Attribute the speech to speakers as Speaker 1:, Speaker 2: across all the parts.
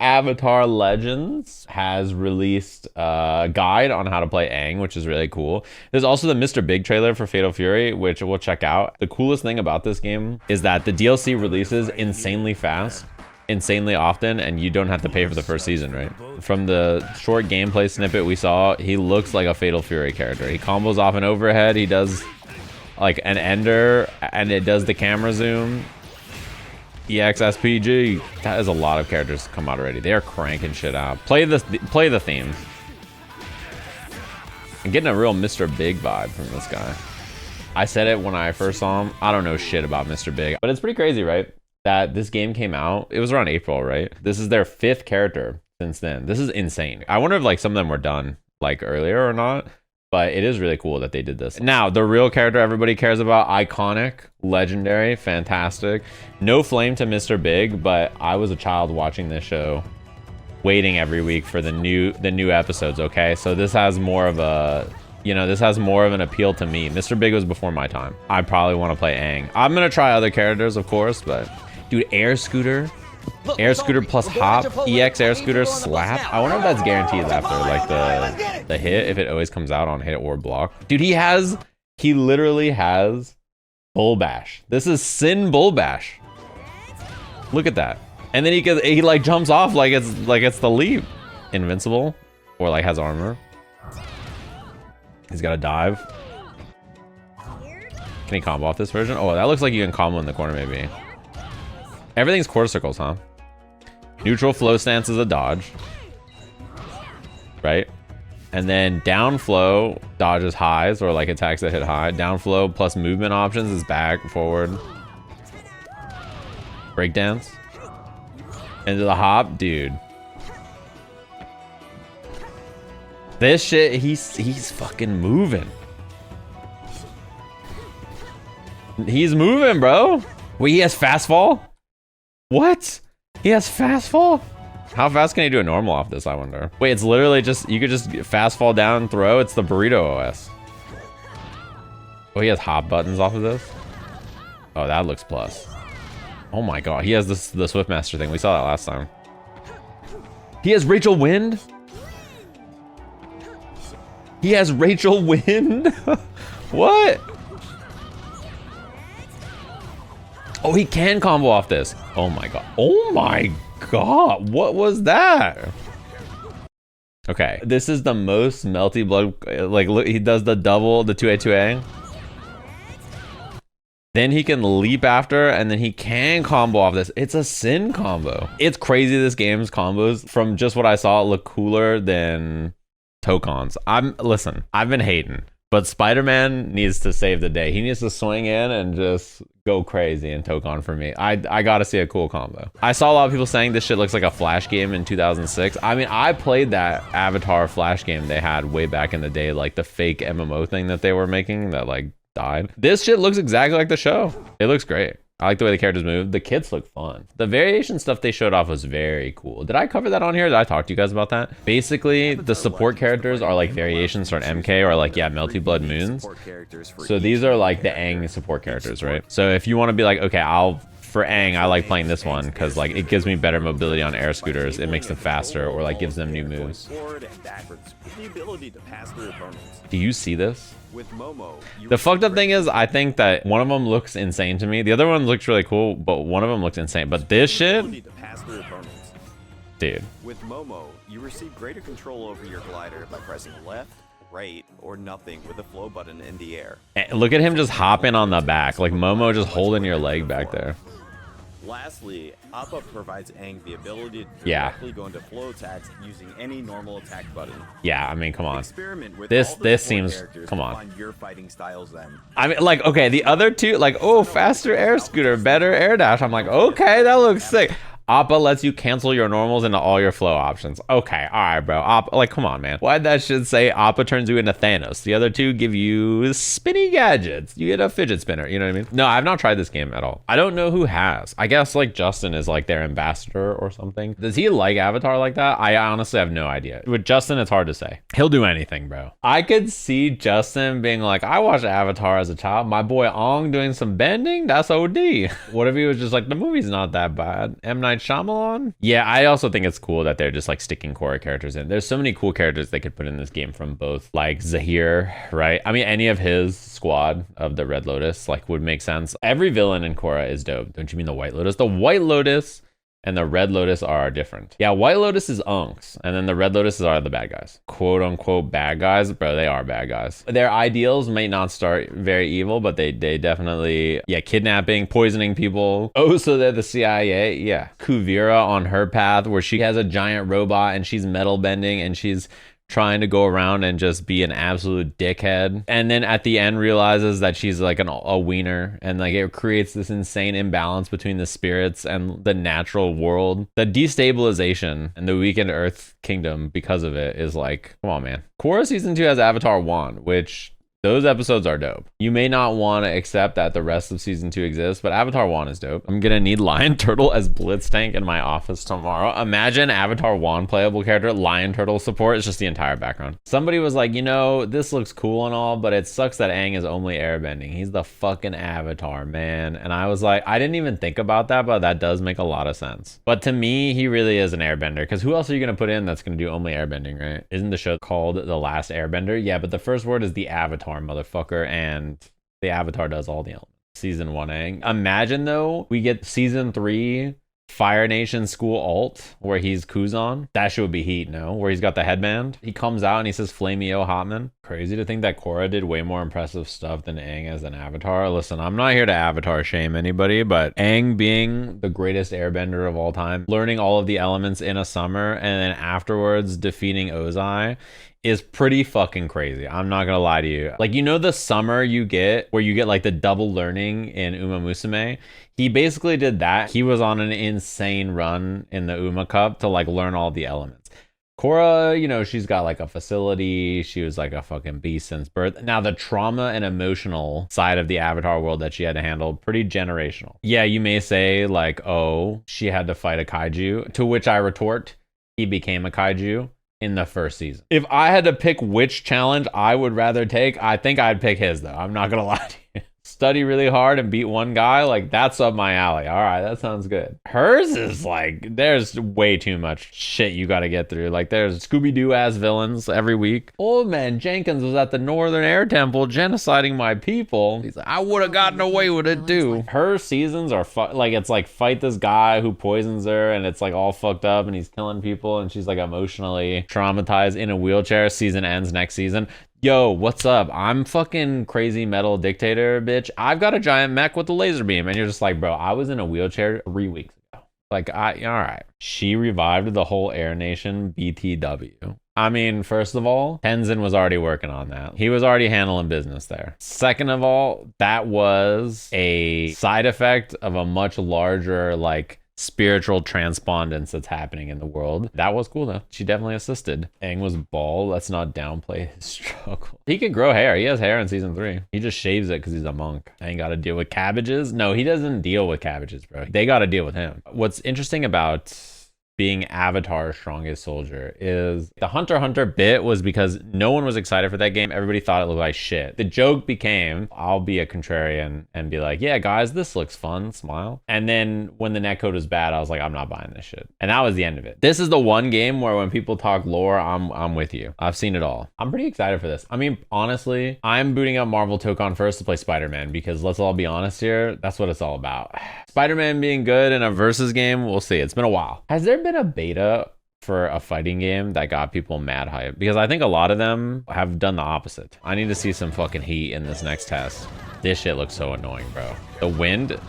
Speaker 1: Avatar Legends has released a guide on how to play Aang, which is really cool. There's also the Mr. Big trailer for Fatal Fury, which we'll check out. The coolest thing about this game is that the DLC releases insanely fast, insanely often, and you don't have to pay for the first season, right? From the short gameplay snippet we saw, he looks like a Fatal Fury character. He combos off an overhead, he does like an ender, and it does the camera zoom. EXSPG. That is a lot of characters to come out already. They are cranking shit out. Play the themes. I'm getting a real Mr. Big vibe from this guy. I said it when I first saw him. I don't know shit about Mr. Big, but it's pretty crazy, right? That this game came out. It was around April, right? This is their 5th character since then. This is insane. I wonder if like some of them were done like earlier or not. But it is really cool that they did this. Now, the real character everybody cares about, iconic, legendary, fantastic. No flame to Mr. Big, but I was a child watching this show, waiting every week for the new episodes, okay? So this has more of a, this has more of an appeal to me. Mr. Big was before my time. I probably want to play Aang. I'm gonna try other characters, of course, but dude, Air Scooter. Air Scooter plus hop, EX Air Scooter slap. I wonder if that's guaranteed after like the hit, if it always comes out on hit or block. Dude, he literally has Bull Bash. This is Sin Bull Bash. Look at that. And then he like jumps off like it's the leap. Invincible, or like has armor. He's got a dive. Can he combo off this version? Oh, that looks like you can combo in the corner maybe. Everything's quarter circles, huh? Neutral flow stance is a dodge. Right? And then down flow dodges highs or like attacks that hit high. Down flow plus movement options is back, forward. Breakdance. Into the hop, dude. This shit, he's fucking moving. He's moving, bro. Wait, he has fast fall? What? He has fast fall? How fast can he do a normal off this, I wonder? Wait, it's literally just, you could just fast fall down and throw. It's the burrito OS. Oh, he has hop buttons off of this? Oh, that looks plus. Oh my god, he has the Swiftmaster thing. We saw that last time. He has Rachel Wind? He has Rachel Wind? What? Oh, he can combo off this. Oh my god. Oh my god. What was that? Okay. This is the most melty blood. Like, look, he does the double, the 2A, 2A. Then he can leap after, and then he can combo off this. It's a Sin combo. It's crazy this game's combos, from just what I saw, look cooler than Tokon's. Listen, I've been hating. But Spider-Man needs to save the day. He needs to swing in and just go crazy in Tokon for me. I gotta see a cool combo. I saw a lot of people saying this shit looks like a Flash game in 2006. I mean, I played that Avatar Flash game they had way back in the day, like the fake MMO thing that they were making that like died. This shit looks exactly like the show. It looks great. I like the way the characters move. The kits look fun. The variation stuff they showed off was very cool. Did I cover that on here? Did I talk to you guys about that? Basically, the support characters are like variations for an MK or like, yeah, Melty Blood Moons. So these are like the Aang support characters, right? So if you want to be like, okay, for Aang, I like playing this one because like it gives me better mobility on air scooters. It makes them faster or like gives them new moves. Do you see this? The fucked up thing is, I think that one of them looks insane to me. The other one looks really cool, but one of them looks insane. But this shit, dude.
Speaker 2: With Momo, you receive greater control over your glider by pressing left, right, or nothing with the flow button in the air.
Speaker 1: And look at him just hopping on the back, like Momo just holding your leg back there.
Speaker 2: Lastly, Appa provides Aang the ability to directly go into flow attacks using any normal attack button.
Speaker 1: Yeah, I mean, come on.
Speaker 2: Experiment with
Speaker 1: this seems, come on.
Speaker 2: Find your fighting styles then.
Speaker 1: I mean, like, okay, the other two, like, oh, faster air scooter, better air dash. I'm like, okay, that looks sick. Appa lets you cancel your normals into all your flow options. Okay, all right, bro. Appa, like, come on, man. Why'd that shit say Appa turns you into Thanos? The other two give you spinny gadgets. You get a fidget spinner, you know what I mean? No, I've not tried this game at all. I don't know who has. I guess, like, Justin is, like, their ambassador or something. Does he like Avatar like that? I honestly have no idea. With Justin, it's hard to say. He'll do anything, bro. I could see Justin being like, I watched Avatar as a child. My boy Aang doing some bending? That's OD. What if he was just like, the movie's not that bad. M. Night Shyamalan? Yeah, I also think it's cool that they're just like sticking Korra characters in. There's so many cool characters they could put in this game from both like Zahir, right? I mean, any of his squad of the Red Lotus like would make sense. Every villain in Korra is dope. Don't you mean the White Lotus? The White Lotus and the Red Lotus are different. Yeah, White Lotus is Aang's, and then the Red Lotuses are the bad guys. Quote unquote bad guys, bro, they are bad guys. Their ideals may not start very evil, but they definitely, yeah, kidnapping, poisoning people. Oh, so they're the CIA? Yeah. Kuvira on her path where she has a giant robot and she's metal bending and she's trying to go around and just be an absolute dickhead, and then at the end realizes that she's like a wiener, and like it creates this insane imbalance between the spirits and the natural world. The destabilization and the weakened Earth Kingdom because of it is like, come on, man. Korra season 2 has Avatar 1, which those episodes are dope. You may not want to accept that the rest of season 2 exists, but Avatar 1 is dope. I'm gonna need Lion Turtle as Blitz Tank in my office tomorrow. Imagine Avatar 1 playable character, Lion Turtle support. It's just the entire background. Somebody was like, you know, this looks cool and all, but it sucks that Aang is only airbending. He's the fucking Avatar, man. And I was like, I didn't even think about that, but that does make a lot of sense. But to me, he really is an airbender, because who else are you gonna put in that's gonna do only airbending, right? Isn't the show called The Last Airbender? Yeah, but the first word is the Avatar, motherfucker, and the Avatar does all the elements. Season 1 Aang. Imagine though, we get season 3 Fire Nation School alt where he's Kuzan. That shit would be heat, no? Where he's got the headband. He comes out and he says Flameo Hotman. Crazy to think that Korra did way more impressive stuff than Aang as an Avatar. Listen, I'm not here to Avatar shame anybody, but Aang being the greatest airbender of all time, learning all of the elements in a summer, and then afterwards defeating Ozai is pretty fucking crazy. I'm not gonna lie to you. Like, you know the summer you get where you get like the double learning in Uma Musume? He basically did that. He was on an insane run in the Uma Cup to like learn all the elements. Korra, you know, she's got like a facility. She was like a fucking beast since birth. Now the trauma and emotional side of the Avatar world that she had to handle, pretty generational. Yeah, you may say like, oh, she had to fight a kaiju, to which I retort, he became a kaiju in the first season. If I had to pick which challenge I would rather take, I think I'd pick his though. I'm not gonna lie to you. Study really hard and beat one guy, like that's up my alley. All right, that sounds good. Hers is like, there's way too much shit you gotta get through. Like there's Scooby-Doo ass villains every week. Old man Jenkins was at the Northern Air Temple genociding my people. He's like, I would have gotten away with it too. Her seasons are like, it's like fight this guy who poisons her and it's like all fucked up and he's killing people and she's like emotionally traumatized in a wheelchair. Season ends next season. Yo, what's up? I'm fucking crazy metal dictator, bitch. I've got a giant mech with a laser beam. And you're just like, bro, I was in a wheelchair 3 weeks ago. Like, all right. She revived the whole Air Nation BTW. I mean, first of all, Tenzin was already working on that. He was already handling business there. Second of all, that was a side effect of a much larger, like, spiritual transpondence that's happening in the world. That was cool though. She definitely assisted. Aang was bald. Let's not downplay his struggle. He can grow hair. He has hair in season 3. He just shaves it because he's a monk. Ain't got to deal with cabbages. No, he doesn't deal with cabbages, bro. They got to deal with him. What's interesting about being Avatar's strongest soldier is the Hunter x Hunter bit was because no one was excited for that game. Everybody thought it looked like shit. The joke became, I'll be a contrarian and be like, yeah, guys, this looks fun, smile. And then when the netcode was bad, I was like, I'm not buying this shit. And that was the end of it. This is the one game where when people talk lore, I'm with you. I've seen it all. I'm pretty excited for this. I mean, honestly, I'm booting up Marvel Tokon first to play Spider-Man because let's all be honest here, that's what it's all about. Spider-Man being good in a versus game, we'll see. It's been a while. Has there been a beta for a fighting game that got people mad hype? Because I think a lot of them have done the opposite. I need to see some fucking heat in this next test. This shit looks so annoying, bro. The wind.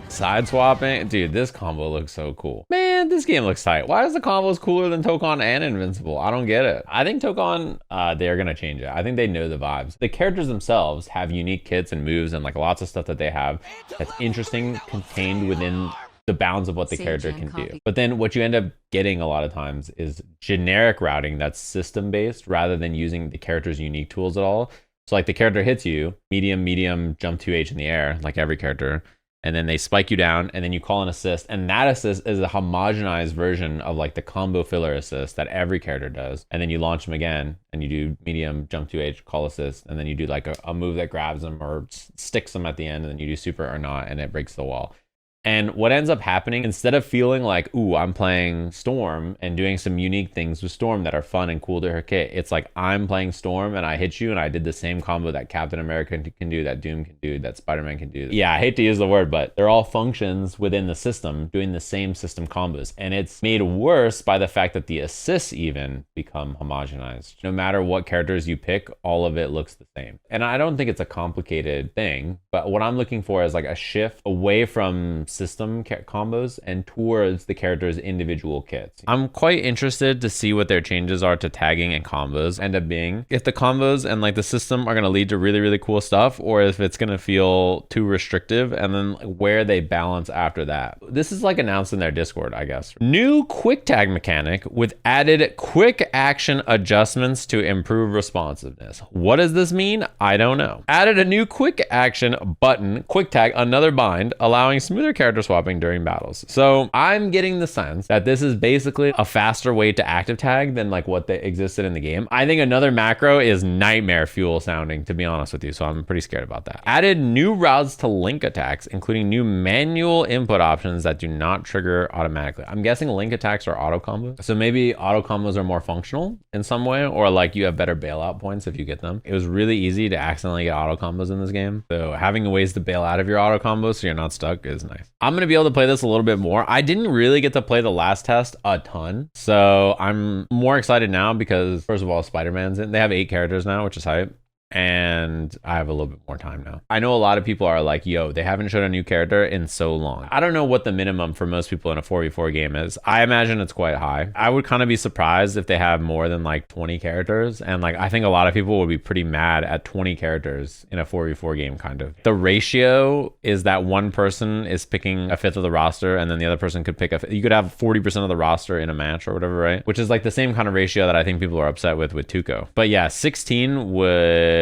Speaker 1: Side swapping. Dude, this combo looks so cool. Man, this game looks tight. Why is the combos cooler than Tokon and Invincible? I don't get it. I think Tokon, they're gonna change it. I think they know the vibes. The characters themselves have unique kits and moves and like lots of stuff that they have that's interesting, contained within the bounds of what the character can do. But then what you end up getting a lot of times is generic routing that's system based rather than using the character's unique tools at all. So like the character hits you, medium, jump 2H in the air, like every character. and then they spike you down, and then you call an assist, and that assist is a homogenized version of like the combo filler assist that every character does. And then you launch them again, and you do medium, jump 2H, call assist, and then you do like a move that grabs them or sticks them at the end, and then you do super or not, and it breaks the wall. And what ends up happening, instead of feeling like, ooh, I'm playing Storm and doing some unique things with Storm that are fun and cool to her kit, it's like, I'm playing Storm and I hit you and I did the same combo that Captain America can do, that Doom can do, that Spider-Man can do. Yeah, I hate to use the word, but they're all functions within the system doing the same system combos. And it's made worse by the fact that the assists even become homogenized. No matter what characters you pick, all of it looks the same. And I don't think it's a complicated thing, but what I'm looking for is like a shift away from system combos and towards the character's individual kits. I'm quite interested to see what their changes are to tagging and combos end up being. If the combos and like the system are going to lead to really, really cool stuff, or if it's going to feel too restrictive, and then where they balance after that. This is like announced in their Discord, I guess. New quick tag mechanic with added quick action adjustments to improve responsiveness. What does this mean? I don't know. Added a new quick action button, quick tag, another bind, allowing smoother character swapping during battles. So I'm getting the sense that this is basically a faster way to active tag than like what they existed in the game. I think another macro is nightmare fuel sounding, to be honest with you. So I'm pretty scared about that. Added new routes to link attacks, including new manual input options that do not trigger automatically. I'm guessing link attacks are auto combos. So maybe auto combos are more functional in some way, or like you have better bailout points if you get them. It was really easy to accidentally get auto combos in this game. So having ways to bail out of your auto combos so you're not stuck is nice. I'm going to be able to play this a little bit more. I didn't really get to play the last test a ton, so I'm more excited now because, first of all, Spider-Man's in. They have 8 characters now, which is hype. And I have a little bit more time now. I know a lot of people are like, yo, they haven't showed a new character in so long. I don't know what the minimum for most people in a 4v4 game is. I imagine it's quite high. I would kind of be surprised if they have more than like 20 characters. And like, I think a lot of people would be pretty mad at 20 characters in a 4v4 game, kind of. The ratio is that one person is picking a fifth of the roster, and then the other person could pick you could have 40% of the roster in a match or whatever, right? Which is like the same kind of ratio that I think people are upset with Tuco. But yeah, 16 would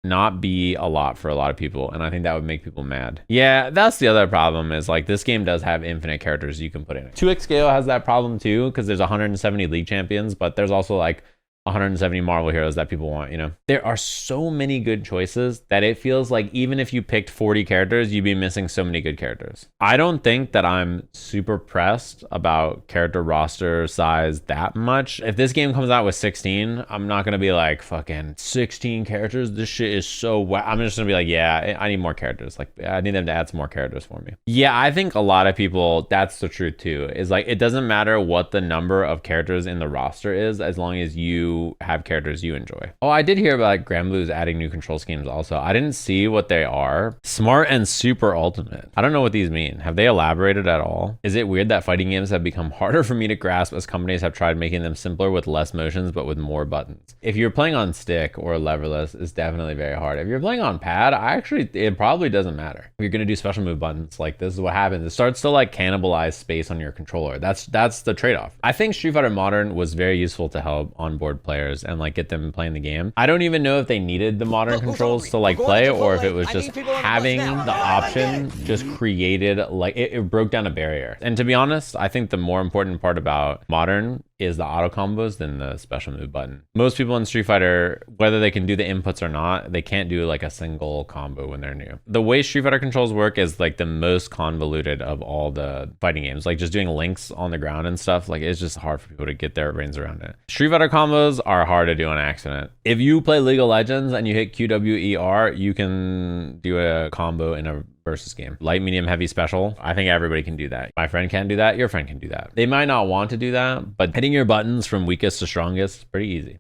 Speaker 1: not be a lot for a lot of people, and I think that would make people mad. Yeah, that's the other problem, is like this game does have infinite characters you can put in it. 2x scale has that problem too, because there's 170 league champions, but there's also like 170 Marvel heroes that people want, you know? There are so many good choices that it feels like even if you picked 40 characters, you'd be missing so many good characters. I don't think that I'm super pressed about character roster size that much. If this game comes out with 16, I'm not gonna be like, fucking 16 characters, this shit is so wow. I'm just gonna be like, yeah, I need more characters. Like, I need them to add some more characters for me. Yeah, I think a lot of people, that's the truth too, is like, it doesn't matter what the number of characters in the roster is, as long as you have characters you enjoy. Oh, I did hear about like Granblue's adding new control schemes also. I didn't see what they are. Smart and super ultimate. I don't know what these mean. Have they elaborated at all? Is it weird that fighting games have become harder for me to grasp as companies have tried making them simpler with less motions but with more buttons? If you're playing on stick or leverless, it's definitely very hard. If you're playing on pad, it probably doesn't matter. If you're gonna do special move buttons, like this is what happens. It starts to like cannibalize space on your controller. That's the trade-off. I think Street Fighter Modern was very useful to help onboard players and like get them playing the game. I don't even know if they needed the modern controls to like play, or if it was just having the option just created like it broke down a barrier. And to be honest, I think the more important part about modern is the auto combos than the special move button. Most people in Street Fighter, whether they can do the inputs or not, they can't do like a single combo when they're new. The way Street Fighter controls work is like the most convoluted of all the fighting games. Like just doing links on the ground and stuff, like it's just hard for people to get their brains around it. Street Fighter combos are hard to do on accident. If you play League of Legends and you hit QWER, you can do a combo in a versus game. Light, medium, heavy, special. I think everybody can do that. My friend can do that. Your friend can do that. They might not want to do that, but hitting your buttons from weakest to strongest is pretty easy.